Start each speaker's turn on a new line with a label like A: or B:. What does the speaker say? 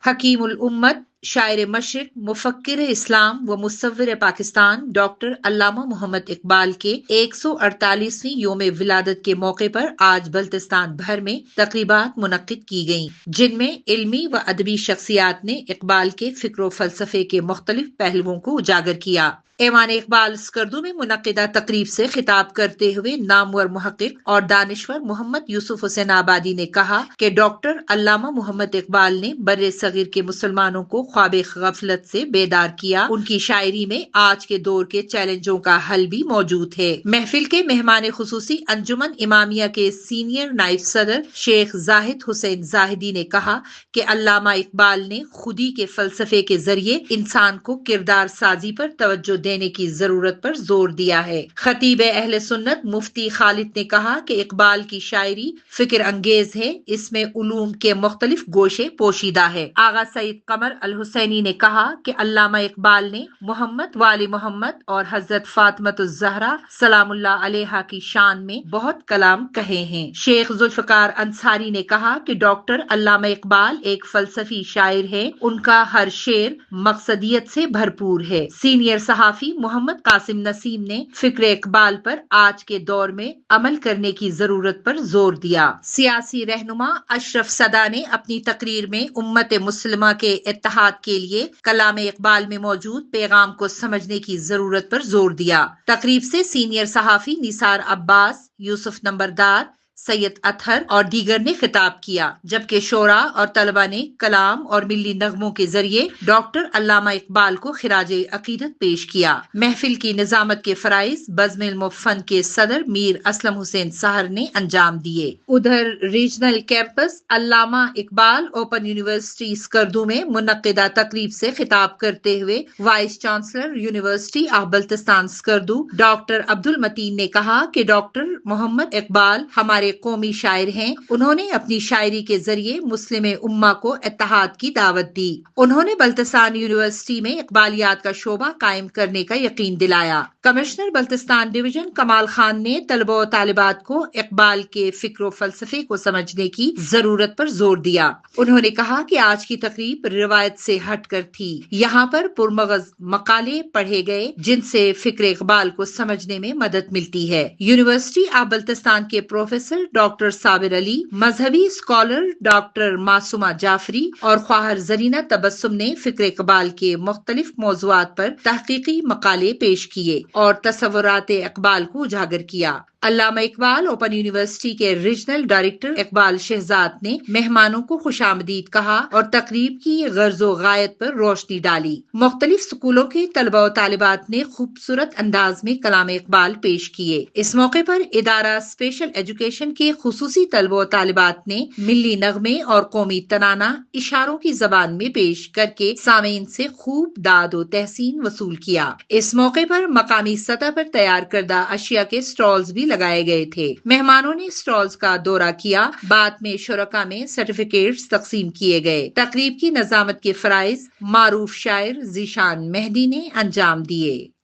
A: حکیم الامت، شاعر مشرق، مفکر اسلام و مصور پاکستان ڈاکٹر علامہ محمد اقبال کے 148ویں یوم ولادت کے موقع پر آج بلتستان بھر میں تقریبات منعقد کی گئیں، جن میں علمی و ادبی شخصیات نے اقبال کے فکر و فلسفے کے مختلف پہلوؤں کو اجاگر کیا۔ ایوان اقبال اسکردو میں منعقدہ تقریب سے خطاب کرتے ہوئے نامور محقق اور دانشور محمد یوسف حسین آبادی نے کہا کہ ڈاکٹر علامہ محمد اقبال نے بر صغیر کے مسلمانوں کو خواب غفلت سے بیدار کیا۔ ان کی شاعری میں آج کے دور کے چیلنجوں کا حل بھی موجود ہے۔ محفل کے مہمان خصوصی انجمن امامیہ کے سینئر نائب صدر شیخ زاہد حسین زاہدی نے کہا کہ علامہ اقبال نے خودی کے فلسفے کے ذریعے انسان کو کردار سازی پر توجہ دینے کی ضرورت پر زور دیا ہے۔ خطیب اہل سنت مفتی خالد نے کہا کہ اقبال کی شاعری فکر انگیز ہے، اس میں علوم کے مختلف گوشے پوشیدہ ہے۔ آغا سعید قمر الحسینی نے کہا کہ علامہ اقبال نے محمد وآل محمد اور حضرت فاطمۃ الزہرا سلام اللہ علیہا کی شان میں بہت کلام کہے ہیں۔ شیخ ذوالفقار انصاری نے کہا کہ ڈاکٹر علامہ اقبال ایک فلسفی شاعر ہے، ان کا ہر شعر مقصدیت سے بھرپور ہے۔ سینئر صحافی محمد قاسم نسیم نے فکر اقبال پر آج کے دور میں عمل کرنے کی ضرورت پر زور دیا۔ سیاسی رہنما اشرف صدا نے اپنی تقریر میں امت مسلمہ کے اتحاد کے لیے کلام اقبال میں موجود پیغام کو سمجھنے کی ضرورت پر زور دیا۔ تقریب سے سینئر صحافی نثار عباس، یوسف نمبردار، سید اطہر اور دیگر نے خطاب کیا، جبکہ شعراء اور طلبہ نے کلام اور ملی نغموں کے ذریعے ڈاکٹر علامہ اقبال کو خراج عقیدت پیش کیا۔ محفل کی نظامت کے فرائض بزم علم و فن کے صدر میر اسلم حسین سہر نے انجام دیے۔ ادھر ریجنل کیمپس علامہ اقبال اوپن یونیورسٹی اسکردو میں منعقدہ تقریب سے خطاب کرتے ہوئے vice chancellor university of Baltistan Skardu doctor عبد المتین نے کہا کہ ڈاکٹر محمد اقبال ہمارے قومی شاعر ہیں، انہوں نے اپنی شاعری کے ذریعے مسلم امہ کو اتحاد کی دعوت دی۔ انہوں نے بلتستان یونیورسٹی میں اقبالیات کا شعبہ قائم کرنے کا یقین دلایا۔ کمشنر بلتستان ڈویژن کمال خان نے طلبہ و طالبات کو اقبال کے فکر و فلسفے کو سمجھنے کی ضرورت پر زور دیا۔ انہوں نے کہا کہ آج کی تقریب روایت سے ہٹ کر تھی، یہاں پر پرمغز مقالے پڑھے گئے جن سے فکر اقبال کو سمجھنے میں مدد ملتی ہے۔ یونیورسٹی آف بلتستان کے پروفیسر ڈاکٹر صابر علی، مذہبی اسکالر ڈاکٹر معصومہ جعفری اور خواہر زرینہ تبسم نے فکر اقبال کے مختلف موضوعات پر تحقیقی مقالے پیش کیے اور تصورات اقبال کو اجاگر کیا۔ علامہ اقبال اوپن یونیورسٹی کے ریجنل ڈائریکٹر اقبال شہزاد نے مہمانوں کو خوش آمدید کہا اور تقریب کی غرض و غایت پر روشنی ڈالی۔ مختلف سکولوں کے طلبہ و طالبات نے خوبصورت انداز میں کلام اقبال پیش کیے۔ اس موقع پر ادارہ اسپیشل ایجوکیشن کے خصوصی طلبہ و طالبات نے ملی نغمے اور قومی ترانہ اشاروں کی زبان میں پیش کر کے سامعین سے خوب داد و تحسین وصول کیا۔ اس موقع پر مقامی سطح پر تیار کردہ اشیاء کے سٹالز بھی لگائے گئے تھے۔ مہمانوں نے سٹالز کا دورہ کیا، بعد میں شرکاء میں سرٹیفکیٹس تقسیم کیے گئے۔ تقریب کی نظامت کے فرائض معروف شاعر ذیشان مہدی نے انجام دیے۔